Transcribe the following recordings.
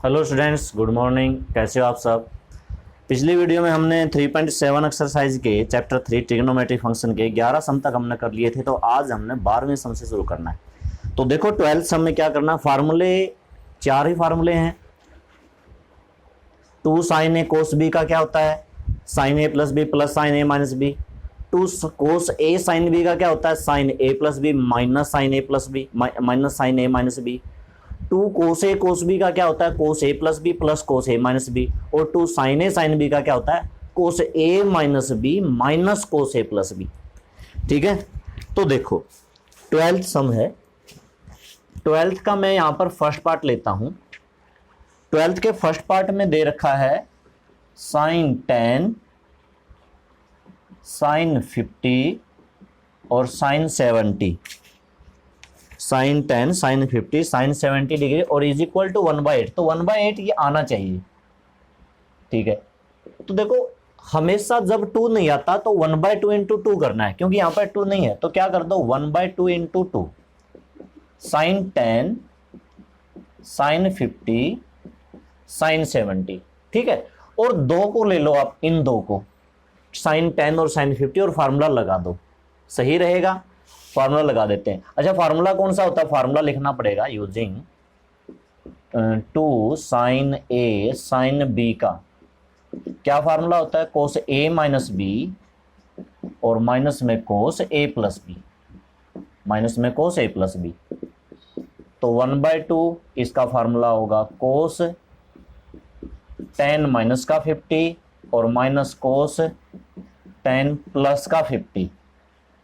Hello students, good morning. कैसे हो आप सब। पिछली वीडियो में हमने 3.7 एक्सरसाइज के चैप्टर 3 ट्रिग्नोमेट्री फंक्शन के 11 सम तक हमने कर लिए थे। तो आज हमने 12वें सम से शुरू करना है। तो देखो 12th सम में क्या करना, फार्मूले 4 ही फार्मूले हैं। 2 साइन ए कोस बी का क्या होता है, sign A plus B plus sign A minus B. 2 cos A sine B का क्या होता है, sign A plus B minus sine A plus B minus sine A minus B. 2 cos A cos B का क्या होता है, कोस ए plus B plus cos A minus B. और 2 sign A sine B का क्या होता है, कोस A minus B minus cos A plus B. ठीक है, तो देखो 12th सम है। 12th का मैं यहां पर फर्स्ट पार्ट लेता हूं। 12th के फर्स्ट पार्ट में दे रखा है साइन 10, साइन 50 और sine 70। Sine 10, sine 50, sine 70 degree और इज इक्वल टू 1/8। तो 1/8 ये आना चाहिए। ठीक है, तो देखो हमेशा जब 2 नहीं आता तो 1/2 इंटू 2 करना है, क्योंकि यहां पर 2 नहीं है तो क्या कर दो 1/2 इंटू 2। Sign 10, sine 50, sine 70। ठीक है, और 2 को ले लो आप, इन 2 को, साइन 10 और साइन 50, और फार्मूला लगा दो, सही रहेगा। फार्मूला लगा देते हैं। अच्छा, फार्मूला कौन सा होता है, फार्मूला लिखना पड़ेगा using 2 sign A sine B का क्या फार्मूला होता है, कोस ए माइनस बी और माइनस में कोस ए प्लस बी, माइनस में कोस ए प्लस बी। तो 1/2 इसका फार्मूला होगा कोस 10 माइनस का 50 और माइनस कोस 10 प्लस का 50,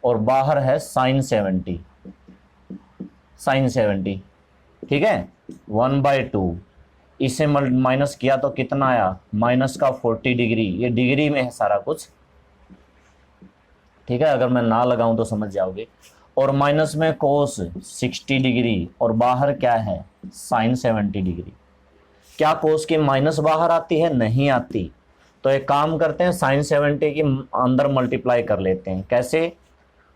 और बाहर है साइन 70, साइन 70। ठीक है, 1/2 इसे माइनस किया तो कितना आया, माइनस का 40 डिग्री। ये डिग्री में है सारा कुछ। ठीक है, अगर मैं ना लगाऊं तो समझ जाओगे। और माइनस में कोस 60 डिग्री और बाहर क्या है, साइन 70 डिग्री। क्या कोस की माइनस बाहर आती है, नहीं आती। तो एक काम करते हैं, साइन 70 की अंदर मल्टीप्लाई कर लेते हैं। कैसे,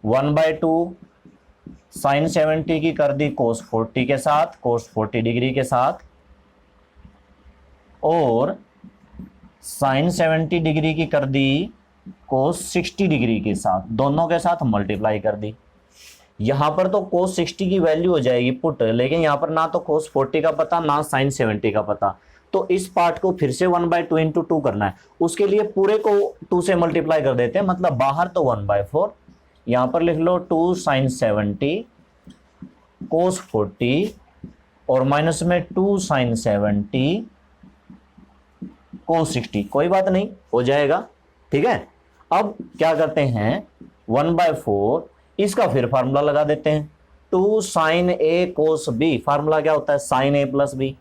1/2 साइन 70 की कर दी कोस 40 के साथ, कोस 40 डिग्री के साथ, और साइन 70 डिग्री की कर दी कोस 60 डिग्री के साथ, दोनों के साथ मल्टीप्लाई कर दी। यहां पर तो कोस 60 की वैल्यू हो जाएगी पुट, लेकिन यहां पर ना तो कोस 40 का पता ना साइन 70 का पता। तो इस पार्ट को फिर से 1/2 इंटू 2 करना है। उसके लिए पूरे को 2 से मल्टीप्लाई कर देते हैं, मतलब बाहर तो 1/4, यहां पर लिख लो 2 साइन 70 कोस 40 और माइनस में 2 साइन 70 कोस 60। कोई बात नहीं, हो जाएगा। ठीक है, अब क्या करते हैं, 1/4 इसका फिर फार्मूला लगा देते हैं। 2 sign A cos B, formula क्या होता है, साइन ए प्लस बी।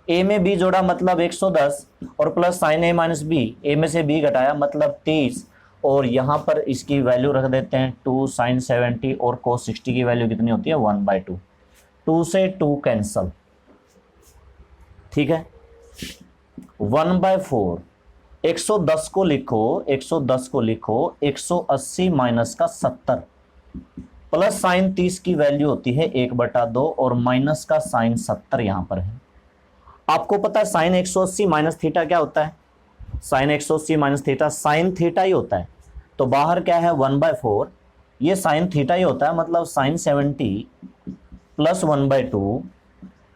ए में बी जोड़ा मतलब 110 और plus sign A minus B, ए में से बी घटाया मतलब 30, और यहां पर इसकी वैल्यू रख देते हैं 2 साइन 70 और कोस 60 की वैल्यू कितनी होती है, 1/2। 2 से 2 कैंसल। ठीक है, 1/4 110 को लिखो, 110 को लिखो 180 माइनस का 70 प्लस साइन 30 की वैल्यू होती है 1/2 और माइनस का साइन 70 यहां पर है। आपको पता है साइन 180 माइनस थीटा क्या होता है, sine 180 minus theta sine theta ही होता है। तो बाहर क्या है 1/4, ये साइन थीटा ही होता है, मतलब साइन 70 प्लस 1/2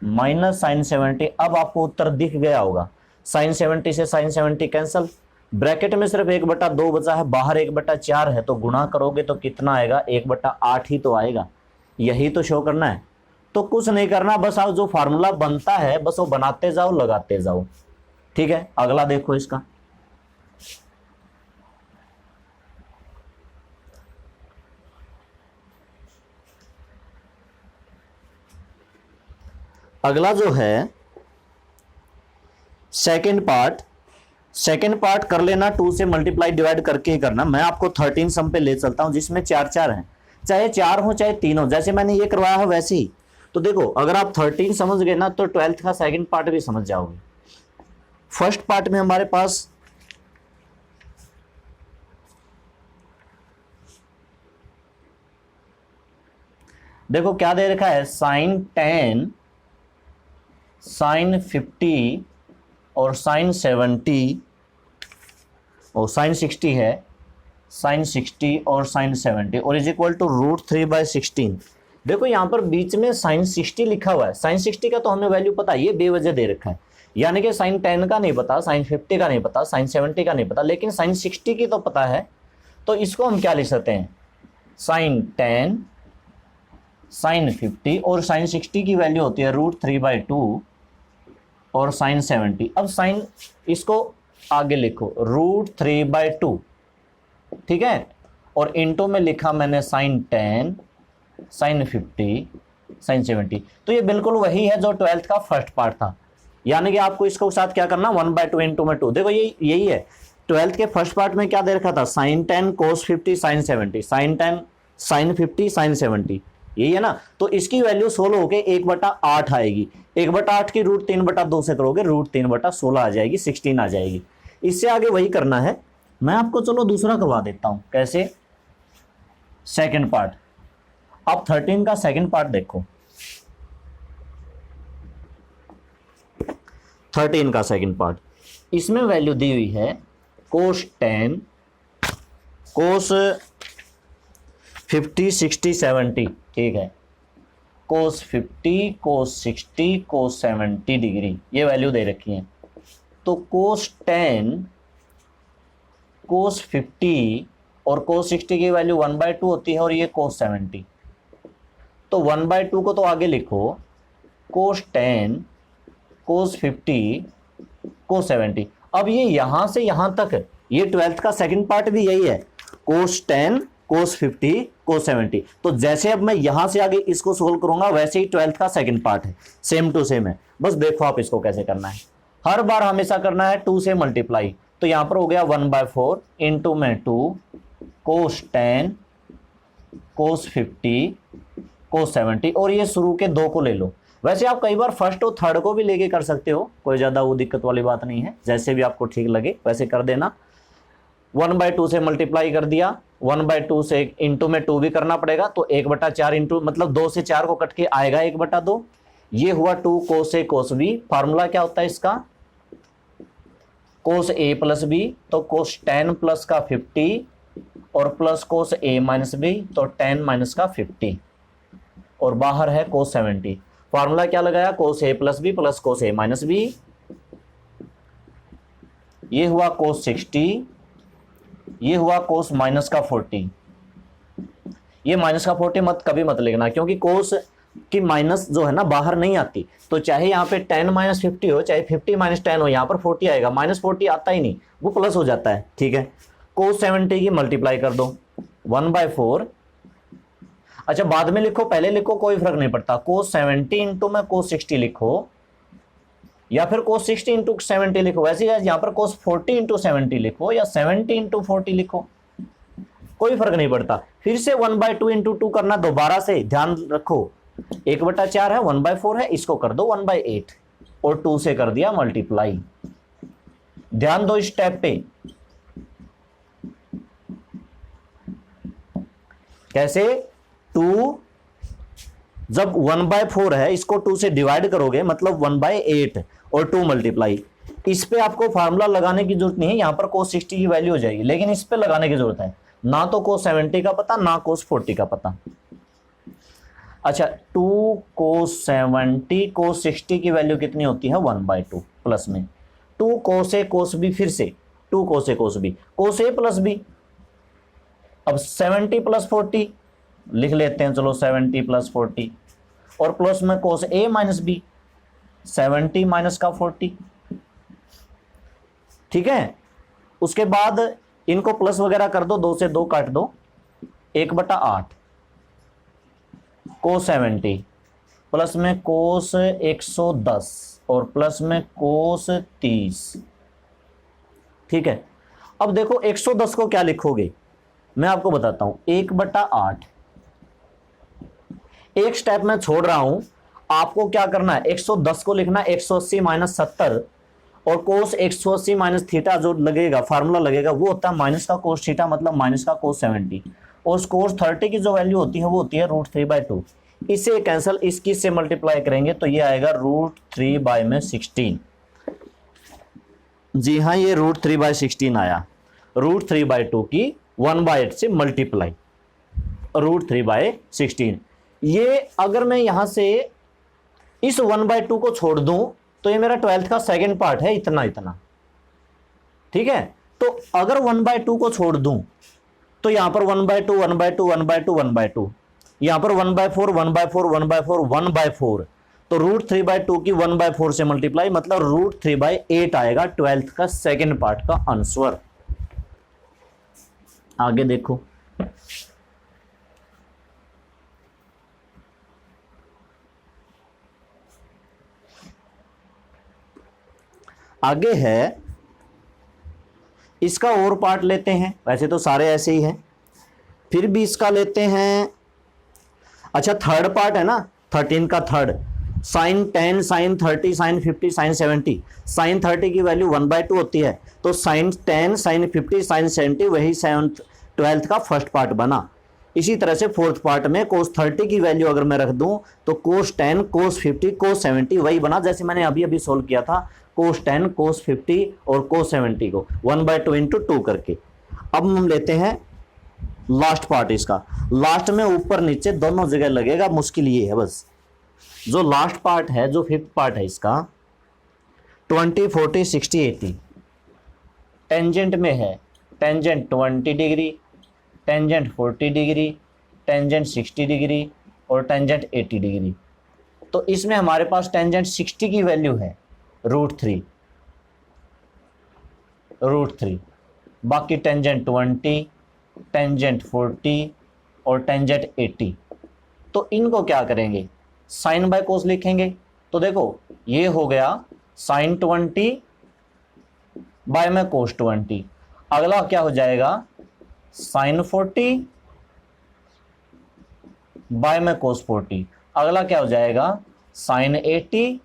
माइनस साइन 70। अब आपको उत्तर दिख गया होगा, साइन 70 से साइन 70 कैंसल, ब्रैकेट में सिर्फ 1/2 बचा है, बाहर 1/4 है, तो गुणा करोगे तो कितना आएगा, 1/8 ही तो आएगा। यही तो शो करना है। तो कुछ नहीं करना, बस आप जो फार्मूला बनता है बस वो बनाते जाओ, लगाते जाओ। ठीक है, अगला देखो इसका। अगला जो है सेकेंड पार्ट, सेकेंड पार्ट कर लेना 2 से मल्टीप्लाई डिवाइड करके ही करना। मैं आपको 13 सम पे ले चलता हूं जिसमें 4 हैं, चाहे 4 हो चाहे 3 हो, जैसे मैंने ये करवाया है वैसे ही। तो देखो अगर आप 13 समझ गए ना तो 12th का सेकेंड पार्ट भी समझ जाओगे। फर्स्ट पार्ट में हमारे पास देखो क्या दे रखा है, साइन 10 साइन 50 और साइन 70 और साइन 60 है, साइन 60 और साइन 70 और इज इक्वल टू √3/16। देखो यहाँ पर बीच में साइन 60 लिखा हुआ है। साइन 60 का तो हमें वैल्यू पता है, ये बेवजह दे रखा है, यानी कि साइन 10 का नहीं पता, साइन 50 का नहीं पता, साइन 70 का नहीं पता, लेकिन साइन 60 की तो पता है। तो इसको हम क्या लिख सकते हैं, साइन 10 साइन 50 और साइन 60 की वैल्यू होती है √3/2 और साइन 70। अब साइन इसको आगे लिखो √3/2, ठीक है, और इनटू में लिखा मैंने साइन 10 साइन 50 साइन 70। तो ये बिल्कुल वही है जो 12th का फर्स्ट पार्ट था, यानी कि आपको इसको साथ क्या करना 1/2 इनटू में 2। देखो यही है 12th के फर्स्ट पार्ट में क्या दे रखा था, साइन 10 कोस 50 साइन 70, साइन 10 साइन 50 साइन 70, यही है ना। तो इसकी वैल्यू 16 होके 1/8 आएगी। 1/8 की √3/2 से करोगे √3/16 आ जाएगी, 16 आ जाएगी। इससे आगे वही करना है। मैं आपको चलो दूसरा करवा देता हूं, कैसे, सेकंड पार्ट। अब 13 का सेकंड पार्ट देखो। 13 का सेकंड पार्ट, इसमें वैल्यू दी हुई है कोस 10 कोस 50 60 70, ठीक है, कोस 50 कोस 60 कोस 70 डिग्री, ये वैल्यू दे रखी है। तो कोस 10 कोस 50 और कोस 60 की वैल्यू 1/2 होती है और ये कोस 70। तो 1/2 को तो आगे लिखो, कोस 10 कोस 50 कोस 70। अब ये यहां से यहां तक, ये 12th का सेकंड पार्ट भी यही है, कोस 10 कोस 50 कोस 70। तो जैसे अब मैं यहां से आगे इसको सोल्व करूंगा वैसे ही 12th का सेकंड पार्ट है, सेम टू सेम है। बस देखो आप इसको कैसे करना है, हर बार हमेशा करना है 2 से मल्टीप्लाई। तो यहां पर हो गया 1/4 इंटू में 2 कोस 10 कोस 50 कोस 70, और ये शुरू के 2 को ले लो। वैसे आप कई बार फर्स्ट और थर्ड को भी लेके कर सकते हो, कोई ज़्यादा वो दिक्कत वाली बात नहीं है, जैसे भी आपको ठीक लगे वैसे कर देना। 1/2 से मल्टीप्लाई कर दिया, 1/2 से इंटू में 2 भी करना पड़ेगा, तो 1/4 इंटू मतलब 2 से 4 को कट के आएगा 1/2। ये हुआ 2 कोस A कोस B। फार्मूला क्या होता है इसका, कोस A प्लस B, तो कोस 10 प्लस का 50 और plus cos A minus B, तो 10 माइनस का 50, और बाहर है कोस 70। फार्मूला क्या लगाया, कोस A plus B plus cos A minus B। ये हुआ कोस 60, ये हुआ कोस माइनस का 40। ये माइनस का 40 कभी मत लिखना, क्योंकि कोस की माइनस जो है ना बाहर नहीं आती। तो चाहे यहाँ पे 10 माइनस 50 हो, चाहे 50 माइनस 10 हो, यहाँ पर 40 आएगा, माइनस 40 आता ही नहीं, वो प्लस हो जाता है, ठीक है। कोस 70 की मल्टीप्लाई कर दो 1/4। अच्छा बाद में लिखो पहले लिखो कोई फर्क नहीं पड़ता, कोस 70 इंटू में कोस 60 लिखो, या फिर कोस 60 इंटू 70 लिखो। वैसे यहाँ पर कोस 40 इंटू 70 लिखो या 70 इंटू 40 लिखो, कोई फर्क नहीं पड़ता। फिर से 1/2 इंटू 2 करना, दोबारा से ध्यान रखो 1/4 है, 1/4 है, इसको कर दो 1/8 और 2 से कर दिया मल्टीप्लाई। ध्यान दो इस स्टेप पे, कैसे 2 जब 1/4 है इसको 2 से डिवाइड करोगे मतलब 1/8 और 2 मल्टीप्लाई। इस पे आपको फार्मूला लगाने की जरूरत नहीं है, यहां पर कोस 60 की वैल्यू हो जाएगी, लेकिन इस पे लगाने की जरूरत है, ना तो कोस 70 का पता ना कोस 40 का पता। अच्छा 2 कोस 70 कोस 60 की वैल्यू कितनी होती है 1/2 प्लस में 2 कोस A कोस B, फिर से 2 कोस A cos B, cos A plus B। अब 70 प्लस 40 लिख लेते हैं, चलो 70 प्लस 40 और प्लस में कोस A माइनस B, 70 माइनस का 40, ठीक है। उसके बाद इनको प्लस वगैरह कर दो, 2 से 2 काट दो, 1/8 कोस 70 प्लस में कोस 110 और प्लस में कोस 30, ठीक है। अब देखो 110 को क्या लिखोगे, मैं आपको बताता हूं, 1/8। एक स्टेप मैं छोड़ रहा हूं, आपको क्या करना है 110 को लिखना 180 माइनस 70 और कोस 180 माइनस थीटा जो लगेगा फार्मूला लगेगा वो होता है माइनस का कोस थीटा, मतलब माइनस का कोस 70, और कोस 30 की जो वैल्यू होती है वो होती है √3/2। इसे कैंसिल, इसकी से मल्टीप्लाई करेंगे तो ये आएगा √3/16। जी हाँ, ये √3/16 आया। √3/2 की 1/8 से मल्टीप्लाई, √3/16। ये अगर मैं यहां से इस 1/2 को छोड़ दूं तो ये मेरा 12th का सेकंड पार्ट है, इतना इतना, ठीक है। तो अगर 1/2 को छोड़ दूं तो यहां पर 1/2 1/2 1/2 1/2, यहां पर 1/4 1/4 1/4 1/4, तो √3/2 की 1/4 से मल्टीप्लाई, मतलब √3/8 आएगा 12th का सेकंड पार्ट का आंसर। आगे देखो, आगे है इसका और पार्ट लेते हैं, वैसे तो सारे ऐसे ही हैं, फिर भी इसका लेते हैं। अच्छा, थर्ड पार्ट है ना, 13 का third, sin 10 sin 30 sin 50 sin 70। sin 30 की वैल्यू 1/2 होती है, तो sin 10 sin 50 sin 70 वही 12th का फर्स्ट पार्ट बना। इसी तरह से फोर्थ पार्ट में cos 30 की वैल्यू अगर मैं रख दूं तो cos 10 cos 50 cos 70 वही बना, जैसे मैंने अभी अभी सोल्व किया था, cos 10 cos 50 और cos 70 को 1/2 इंटू 2 करके। अब हम लेते हैं लास्ट पार्ट इसका। लास्ट में ऊपर नीचे दोनों जगह लगेगा, मुश्किल ये है बस। जो लास्ट पार्ट है, जो फिफ्थ पार्ट है इसका, 20 40 60 80 टेंजेंट में है, tangent 20 degree, tangent 40 degree, tangent 60 degree और टेंजेंट 80 डिग्री। तो इसमें हमारे पास टेंजेंट 60 की वैल्यू है √3, बाकी टेंजेंट 20, टेंजेंट 40 और टेंजेंट 80। तो इनको क्या करेंगे, साइन बाय कोस लिखेंगे। तो देखो ये हो गया साइन 20 बाय में कोस 20। अगला क्या हो जाएगा, साइन 40 बाय में कोस 40। अगला क्या हो जाएगा, साइन 80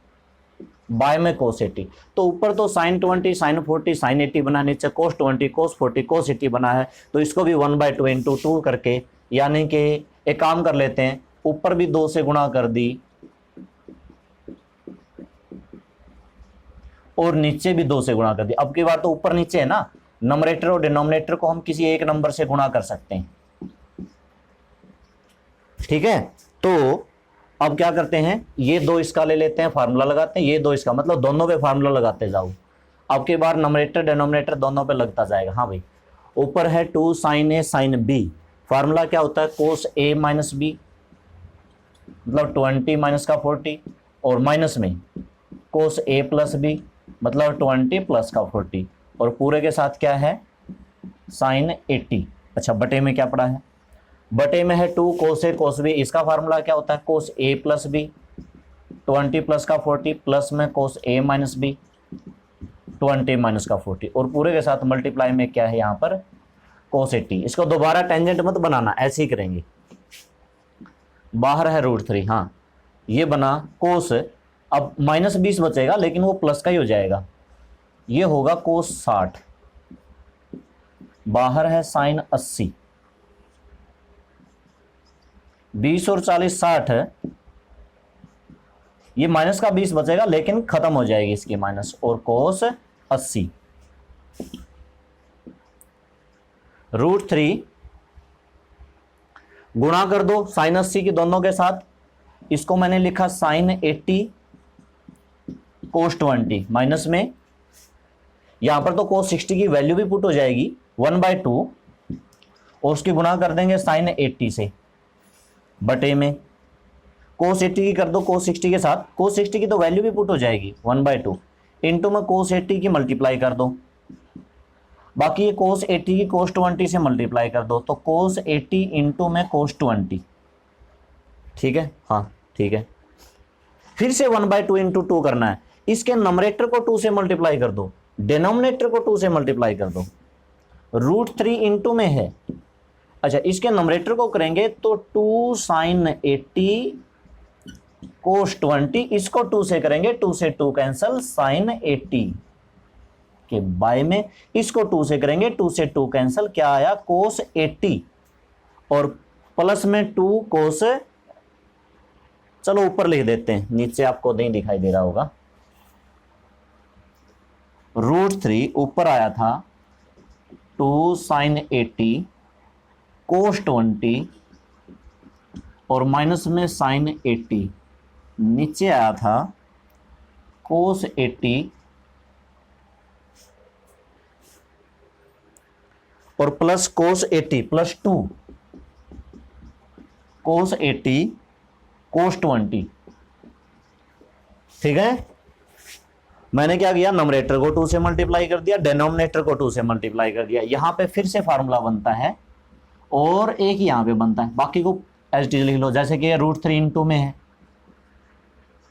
बाय में कोस 80। तो ऊपर तो साइन 20 साइन 40 साइन 80 बना, नीचे कोस 20 कोस 40 कोस 80 बना है, तो इसको भी 1/2 इंटू 2 करके, यानी कि एक काम कर लेते हैं, ऊपर भी 2 से गुणा कर दी और नीचे भी 2 से गुणा कर दी। अब की बार तो ऊपर नीचे है ना, नंबरेटर और डिनोमिनेटर को हम किसी एक नंबर से गुणा कर सकते हैं, ठीक है। तो अब क्या करते हैं, ये 2 इसका ले लेते हैं, फार्मूला लगाते हैं, ये 2 इसका, मतलब दोनों पे फार्मूला लगाते जाओ। अब की बार नंबरेटर डिनोमिनेटर दोनों पे लगता जाएगा। हाँ भाई, ऊपर है 2 sin A sin B, formula क्या होता है, cos A माइनस B, मतलब 20 माइनस का 40, और माइनस में cos A प्लस B, मतलब 20 प्लस का 40, और पूरे के साथ क्या है, sin 80। अच्छा, बटे में क्या पड़ा है, बटे में है 2 cos A cos B, इसका फार्मूला क्या होता है, cos A plus B, 20 plus का 40 प्लस में cos A minus B, 20 minus का 40, और पूरे के साथ मल्टीप्लाई में क्या है यहाँ पर, cos 80। इसको दोबारा टेंजेंट मत बनाना, ऐसे ही करेंगे। बाहर है √3, हाँ ये बना cos, अब माइनस 20 बचेगा लेकिन वो प्लस का ही हो जाएगा, ये होगा cos 60, बाहर है साइन 80, 20 और 40 60 है, ये माइनस का 20 बचेगा लेकिन खत्म हो जाएगी इसकी माइनस, और cos 80। √3 गुणा कर दो साइन 80 की दोनों के साथ, इसको मैंने लिखा साइन 80 cos 20, माइनस में यहां पर तो cos 60 की वैल्यू भी पुट हो जाएगी 1/2, और उसकी गुणा कर देंगे साइन 80 से, बटे में cos 80 की कर दो cos 60 के साथ, cos 60 की तो वैल्यू भी पुट हो जाएगी 1/2, इंटू में cos 80 की मल्टीप्लाई कर दो, बाकी ये cos 80 की cos 20 से मल्टीप्लाई कर दो, तो cos 80 इंटू में cos 20, ठीक है, हाँ ठीक है। फिर से 1/2 इंटू 2 करना है, इसके नंबरेटर को 2 से मल्टीप्लाई कर दो, डिनोमिनेटर को 2 से मल्टीप्लाई कर दो, √3 इंटू में है। अच्छा, इसके नंबरेटर को करेंगे तो 2 sin 80 cos 20, इसको 2 से करेंगे, 2 से 2 कैंसल, sin 80 के बाय में, इसको 2 से करेंगे, 2 से 2 कैंसल, क्या आया cos 80, और प्लस में 2 cos चलो ऊपर लिख देते हैं, नीचे आपको नहीं दिखाई दे रहा होगा। √3 ऊपर आया था 2 sin 80 cos 20 और माइनस में sin 80, नीचे आया था cos 80 और plus cos 80 plus 2 cos 80 cos 20। ठीक है, मैंने क्या किया, नंबरेटर को 2 से मल्टीप्लाई कर दिया, डिनोमिनेटर को 2 से मल्टीप्लाई कर दिया। यहां पे फिर से फार्मूला बनता है और एक यहां पे बनता है, बाकी को एज इट इज लिख लो। जैसे कि √3 इंटू में है,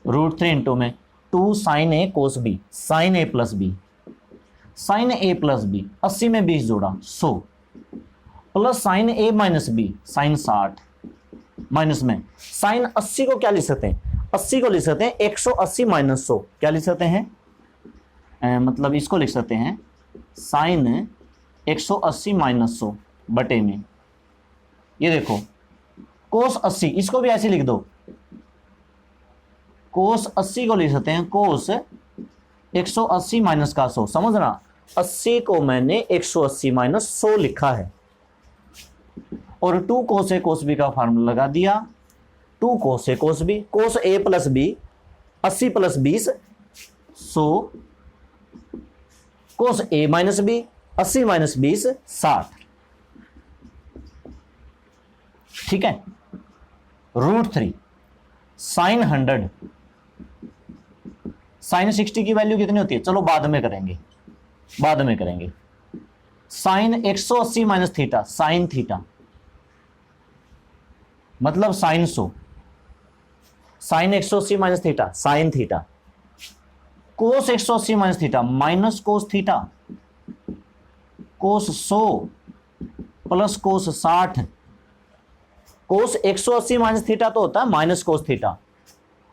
√3 इंटू में 2 sin A cos B, sin A plus B, sin A plus B, 80 में 20 जोड़ा 100 plus sin A minus B, sin 60 minus में sin 80 को क्या लिख सकते हैं, 80 को लिख सकते हैं 180 माइनस 100, क्या लिख सकते हैं, मतलब इसको लिख सकते हैं sin 180 माइनस 100 बटे में, ये देखो cos 80, इसको भी ऐसे लिख दो, cos 80 को लिख सकते हैं cos 180 माइनस का 100, समझना 80 को मैंने 180 माइनस 100 लिखा है और 2 cos A cos B का फार्मूला लगा दिया, 2 cos A cos B, cos A plus B 80 plus 20 100, cos A minus B 80 minus 20 60। ठीक है, √3 sin 100, sin 60 की वैल्यू कितनी होती है, चलो बाद में करेंगे, बाद में करेंगे। sin 180 minus theta, sin theta मतलब sin 100, sin 180 minus theta sin theta, cos 180 minus theta minus cos theta, cos 100 plus cos 60, cos 180 minus theta तो होता है माइनस cos थीटा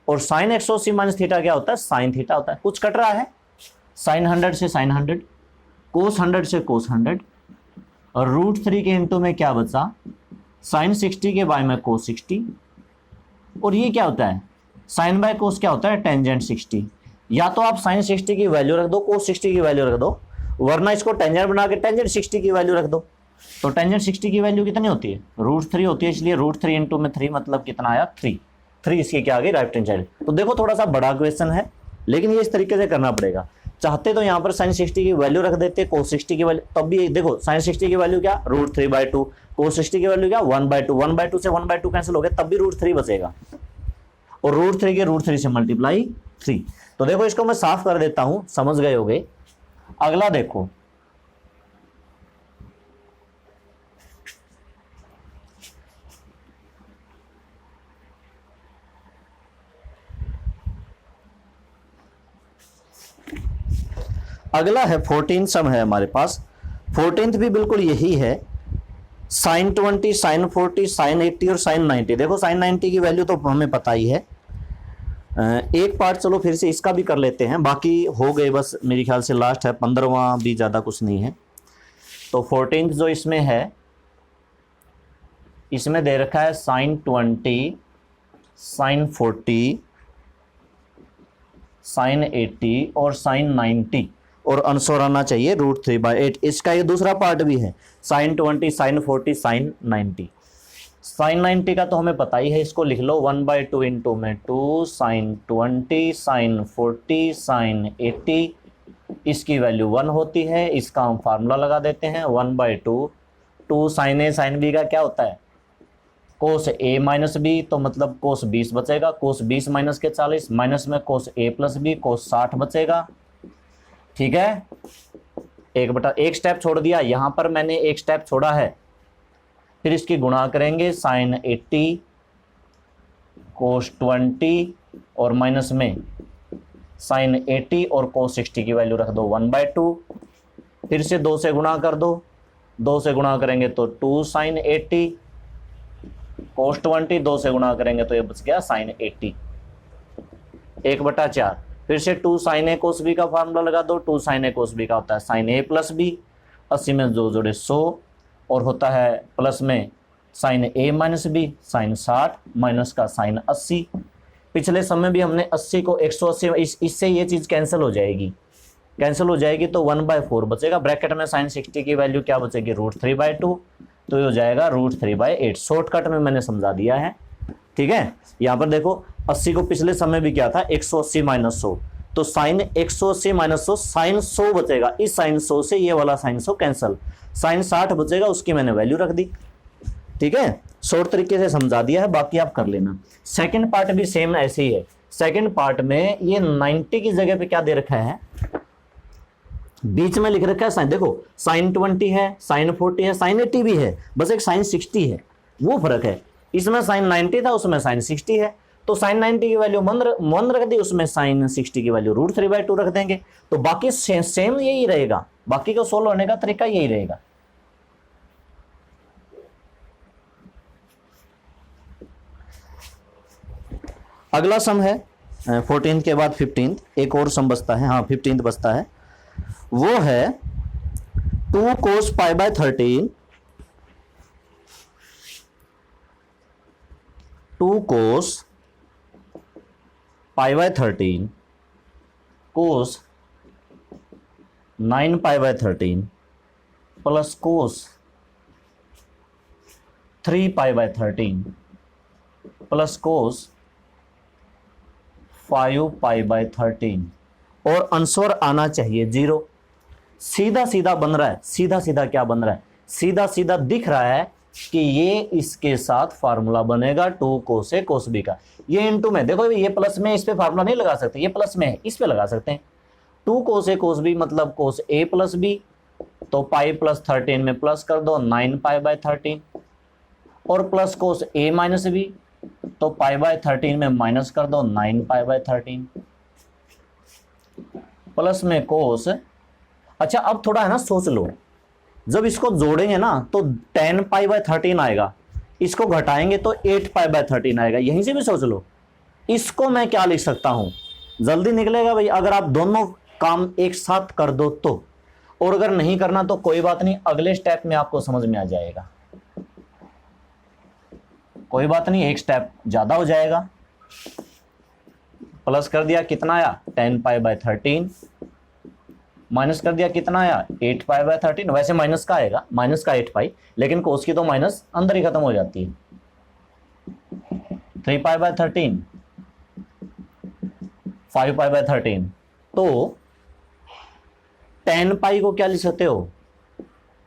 और sin 180 माइनस थीटा क्या होता है, sin थीटा होता है। कुछ कट रहा है, sin 100 से sin 100, cos 100 से cos 100 और √3 के इंटू में क्या बचा, sin 60 के बाय में cos 60 और ये क्या होता है, sin बाय cos क्या होता है, टेंजेंट 60। या तो आप sin 60 की वैल्यू रख दो, cos 60 की वैल्यू रख दो, वरना इसको टेंजेंट बना के टेंजेंट 60 की वैल्यू रख दो। तो टेंजेंट 60 की वैल्यू कितनी होती है, √3 होती है, इसलिए √3 इंटू में 3 मतलब कितना आया 3 इसके क्या आ गई राइट हैंड साइड। तो देखो थोड़ा सा बड़ा क्वेश्चन है लेकिन ये इस तरीके से करना पड़ेगा। चाहते तो यहाँ पर sin 60 की वैल्यू रख देते, cos 60 की वैल्यू, तब भी देखो sin 60 की वैल्यू क्या √3/2, cos 60 की वैल्यू क्या 1/2, 1/2 से 1/2 कैंसिल हो गया, तब भी √3 बचेगा और √3 के √3 से मल्टीप्लाई 3। तो देखो इसको मैं साफ कर देता हूं, समझ गए होगे। अगला देखो, अगला है 14 सम है हमारे पास। 14th भी बिल्कुल यही है, sin 20, sin 40, sin 80 और sin 90। देखो sin 90 की वैल्यू तो हमें पता ही है। एक पार्ट चलो फिर से इसका भी कर लेते हैं, बाकी हो गए बस, मेरे ख्याल से लास्ट है, 15वां भी ज़्यादा कुछ नहीं है। तो 14th जो इसमें है, इसमें दे रखा है sin 20, sin 40, sin 80 और sin 90 और आंसर आना चाहिए √3/8। इसका ये दूसरा पार्ट भी है, sin 20, sin 40, sin 90। sin 90 का तो हमें पता ही है, इसको लिख लो 1/2 इंटू में 2 sin 20, sin 40, sin 80, इसकी वैल्यू 1 होती है। इसका हम फार्मूला लगा देते हैं 1/2, 2 sin A sin B का क्या होता है cos A माइनस बी, तो मतलब cos 20 बचेगा, cos 20 माइनस के 40 माइनस में cos A plus B cos 60 बचेगा। ठीक है, 1/1 स्टेप छोड़ दिया, यहां पर मैंने एक स्टेप छोड़ा है, फिर इसकी गुणा करेंगे sin 80 cos 20 और माइनस में sin 80 और cos 60 की वैल्यू रख दो 1/2, फिर से 2 से गुणा कर दो, 2 से गुणा करेंगे तो 2 sin 80 cos 20, 2 से गुणा करेंगे तो ये बच गया sin 80 1/4। फिर से 2 sin A cos B का फार्मूला लगा दो, 2 sin A cos B का होता है sin A प्लस बी, 80 में 2 जोड़े 100 और होता है प्लस में sin A minus B sin 60 minus का sin 80। पिछले समय भी हमने 80 को 180, इससे ये चीज कैंसिल हो जाएगी, कैंसिल हो जाएगी तो 1/4 बचेगा। ब्रैकेट में sin 60 की वैल्यू क्या बचेगी, √3/2, तो ये हो जाएगा √3/8। शॉर्टकट में मैंने समझा दिया है, ठीक है। यहाँ पर देखो 80 को पिछले समय भी क्या था, 180 - 100, तो sin 180 - 100 sin 100 बचेगा। इस sin 100 से ये वाला sin 100 कैंसिल, sin 60 बचेगा, उसकी मैंने वैल्यू रख दी, ठीक है। शॉर्ट तरीके से समझा दिया है, बाकी आप कर लेना। सेकंड पार्ट भी सेम ऐसे ही है। सेकंड पार्ट में ये 90 की जगह पे क्या दे रखा है, बीच में लिख रखा है साइन, देखो sin 20 है, sin 40 है, sin 80 भी है, बस एक sin 60 है, वो फर्क है। इसमें sin 90 था, उसमें sin 60 है, तो sin 90 की वैल्यू 1 रख दी, उसमें sin 60 की वैल्यू √3/2 रख देंगे, तो बाकी सेम यही रहेगा, बाकी को सोल्व होने का तरीका यही रहेगा। अगला सम है 14 के बाद 15, एक और सम बचता है, हाँ 15 बचता है, वो है 2 cos π/13, 2 cos π/13 cos 9 π/13 plus cos 3 π/13 plus cos 5 π/13, और आंसर आना चाहिए 0। सीधा सीधा बन रहा है, सीधा सीधा क्या बन रहा है, सीधा सीधा दिख रहा है कि ये इसके साथ फार्मूला बनेगा 2 cos A cos B का। ये इनटू में देखो, ये प्लस में, इस पे फार्मूला नहीं लगा सकते, ये प्लस में है, इस पे लगा सकते हैं। 2 cos A cos B मतलब cos A प्लस B, तो पाई प्लस 13 में प्लस कर दो 9 π/13, और plus cos A minus B, तो π/13 में माइनस कर दो 9 π/13, प्लस में cos। अच्छा अब थोड़ा है ना सोच लो, जब इसको जोड़ेंगे ना तो 10 π/13 आएगा, इसको घटाएंगे तो 8 π/13 आएगा, यहीं से भी सोच लो। इसको मैं क्या लिख सकता हूं, जल्दी निकलेगा भाई, अगर आप दोनों काम एक साथ कर दो तो, और अगर नहीं करना तो कोई बात नहीं, अगले स्टेप में आपको समझ में आ जाएगा, कोई बात नहीं, एक स्टेप ज्यादा हो जाएगा। प्लस कर दिया कितना आया 10 π/13, माइनस कर दिया कितना आया 8 π/13, वैसे माइनस का आएगा, माइनस का 8 पाई, लेकिन कोस की तो माइनस अंदर ही खत्म हो जाती है। 3 π/13, 5 π/13, तो 10 पाई को क्या लिख सकते हो,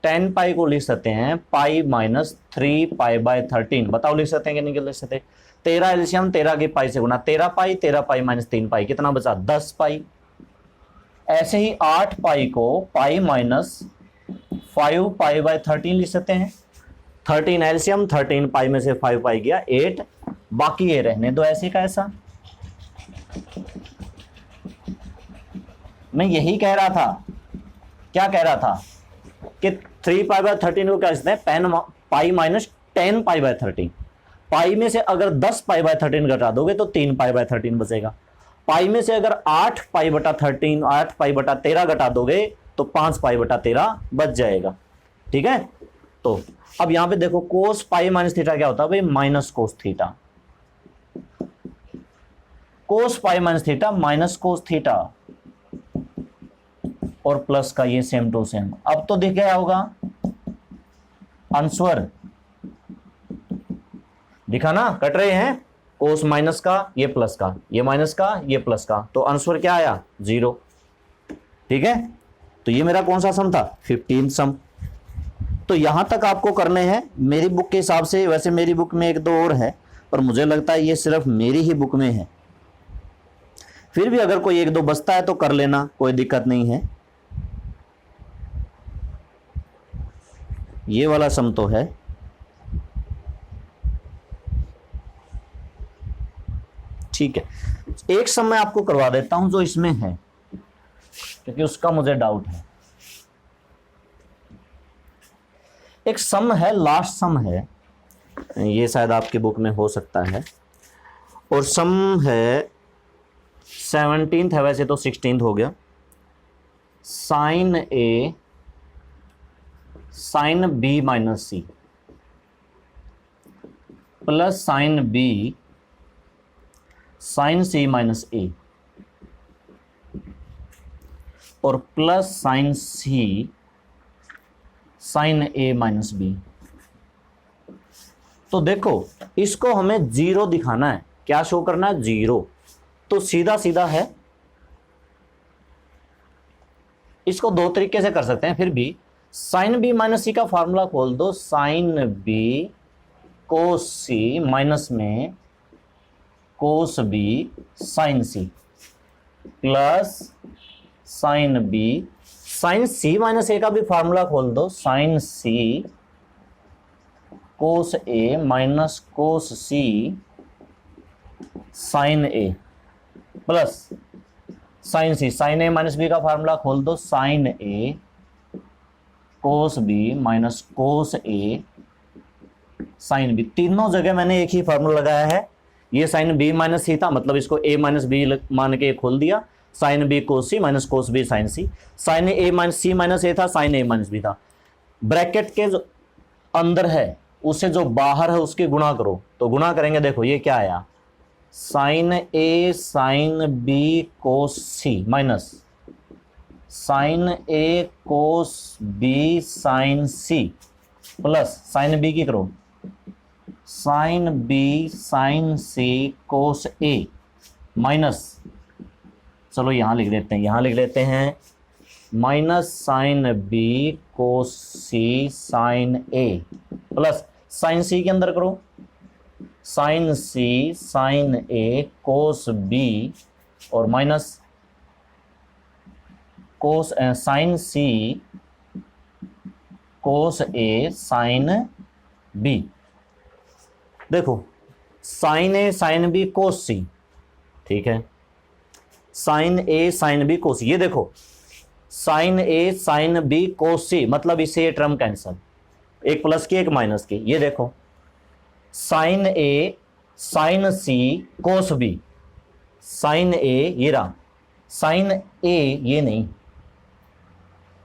10 पाई को लिख सकते हैं पाई माइनस 3 π/13, बताओ लिख सकते हैं कि नहीं लिख सकते। 13 एलसीएम 13 की पाई से गुना, 13 पाई माइनस 3 पाई, कितना बचा 10 पाई। ऐसे ही 8 पाई को पाई माइनस 5 π/13 लिख सकते हैं। 13 एलसीएम, 13 पाई में से 5 पाई गया 8, बाकी ये रहने दो ऐसे का ऐसा। मैं यही कह रहा था, क्या कह रहा था कि 3 π/13 को क्या लिखते हैं, पाई माइनस 10 π/13, पाई में से अगर 10 π/13 घटा दोगे तो 3 π/13 बचेगा। पाई में से अगर 8 π/13, 8 π/13 घटा दोगे तो 5 π/13 बच जाएगा, ठीक है। तो अब यहां पे देखो कोस पाई माइनस थीटा क्या होता है भाई, minus cos theta, cos pi minus theta minus cos theta, और प्लस का ये सेम टू सेम। अब तो दिख गया होगा आंसर, दिखा ना, कट रहे हैं, कोस माइनस का ये प्लस का, ये माइनस का ये प्लस का, तो आंसर क्या आया 0, ठीक है। तो ये मेरा कौन सा सम था, 15 सम। तो यहां तक आपको करने हैं मेरी बुक के हिसाब से, वैसे मेरी बुक में एक दो और है, पर मुझे लगता है ये सिर्फ मेरी ही बुक में है, फिर भी अगर कोई एक दो बचता है तो कर लेना, कोई दिक्कत नहीं है। ये वाला सम तो है, ठीक है। एक सम मैं आपको करवा देता हूं जो इसमें है, क्योंकि उसका मुझे डाउट है। एक सम है, लास्ट सम है, ये शायद आपकी बुक में हो सकता है, और सम है 17th है, वैसे तो 16th हो गया। Sine A sine B minus C plus sine B sine C minus A और plus sine C sine A minus B. तो देखो इसको हमें जीरो दिखाना है, क्या शो करना है, जीरो। तो सीधा सीधा है, इसको दो तरीके से कर सकते हैं फिर भी। साइन बी माइनस सी का फॉर्मूला खोल दो, sine B cos C minus में cos B sine C plus sine B, sine C minus A का भी फॉर्मूला खोल दो, sine C cos A minus cos C sine A plus sine C, sine A minus B का formula खोल दो, sine A cos B minus cos A sine B. तीनों जगह मैंने एक ही फार्मूला लगाया है। ये साइन बी माइनस सी था, मतलब इसको ए माइनस बी मान के खोल दिया, sign B cos C minus cos B sine C. Sine A minus C minus ए था, साइन ए माइनस बी था। ब्रैकेट के जो अंदर है उससे जो बाहर है उसके गुणा करो, तो गुणा करेंगे, देखो ये क्या आया, sine A sine B cos C minus sine A cos B sine C plus sine B की करो, sine B sine C cos A minus, चलो यहां लिख देते हैं, minus sine B cos C sine A plus sine C के अंदर करो, sine C sine A cos B और minus cos sine C cos A sine B. देखो sine A sine B cos C, ठीक है, साइन ए साइन बी कोस, ये देखो sine A sine B cos सी, मतलब इससे ये टर्म कैंसल, एक प्लस की एक माइनस की। ये देखो sine A sign C cos B, sign ए ये रहा, साइन ए ये नहीं,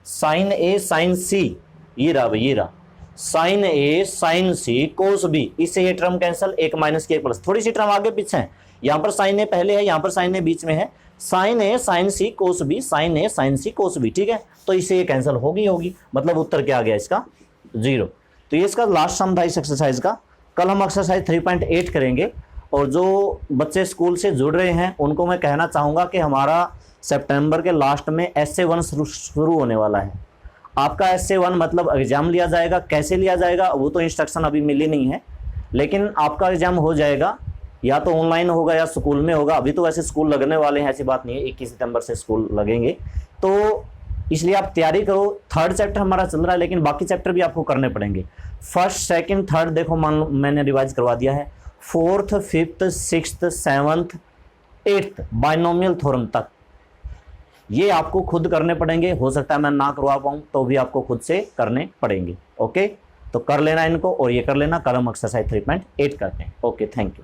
साइन ए साइन सी ये रहा भाई, ये रहा, sign A sign C cos B, इससे ये टर्म कैंसल, एक माइनस की एक प्लस, थोड़ी सी टर्म आगे पीछे है, यहां पर साइन ए पहले है, यहां पर साइन ए बीच में है, sign A sign C cos B, sign A sign C cos B, ठीक है। तो इससे ये कैंसिल होगी, मतलब उत्तर क्या आ गया इसका, जीरो। तो ये इसका लास्ट सम था इस एक्सरसाइज का। कल हम एक्सरसाइज 3.8 करेंगे। और जो बच्चे स्कूल से जुड़ रहे हैं उनको मैं कहना चाहूँगा कि हमारा सितंबर के लास्ट में SA1 शुरू होने वाला है। आपका SA1 मतलब एग्ज़ाम लिया जाएगा, कैसे लिया जाएगा वो तो इंस्ट्रक्शन अभी मिली नहीं है, लेकिन आपका एग्ज़ाम हो जाएगा, या तो ऑनलाइन होगा या स्कूल में होगा। अभी तो वैसे स्कूल लगने वाले हैं, ऐसी बात नहीं है, 21 सितंबर से स्कूल लगेंगे, तो इसलिए आप तैयारी करो। 3rd चैप्टर हमारा चल रहा है, लेकिन बाकी चैप्टर भी आपको करने पड़ेंगे। 1st 2nd 3rd देखो मान लो मैंने रिवाइज करवा दिया है, 4th 5th 6th 7th 8th binomial theorem तक ये आपको खुद करने पड़ेंगे। हो सकता है मैं ना करवा पाऊँ, तो भी आपको खुद से करने पड़ेंगे। ओके, तो कर लेना इनको, और ये कर लेना। कल हम एक्सरसाइज 3.8 करते हैं। Okay, thank you.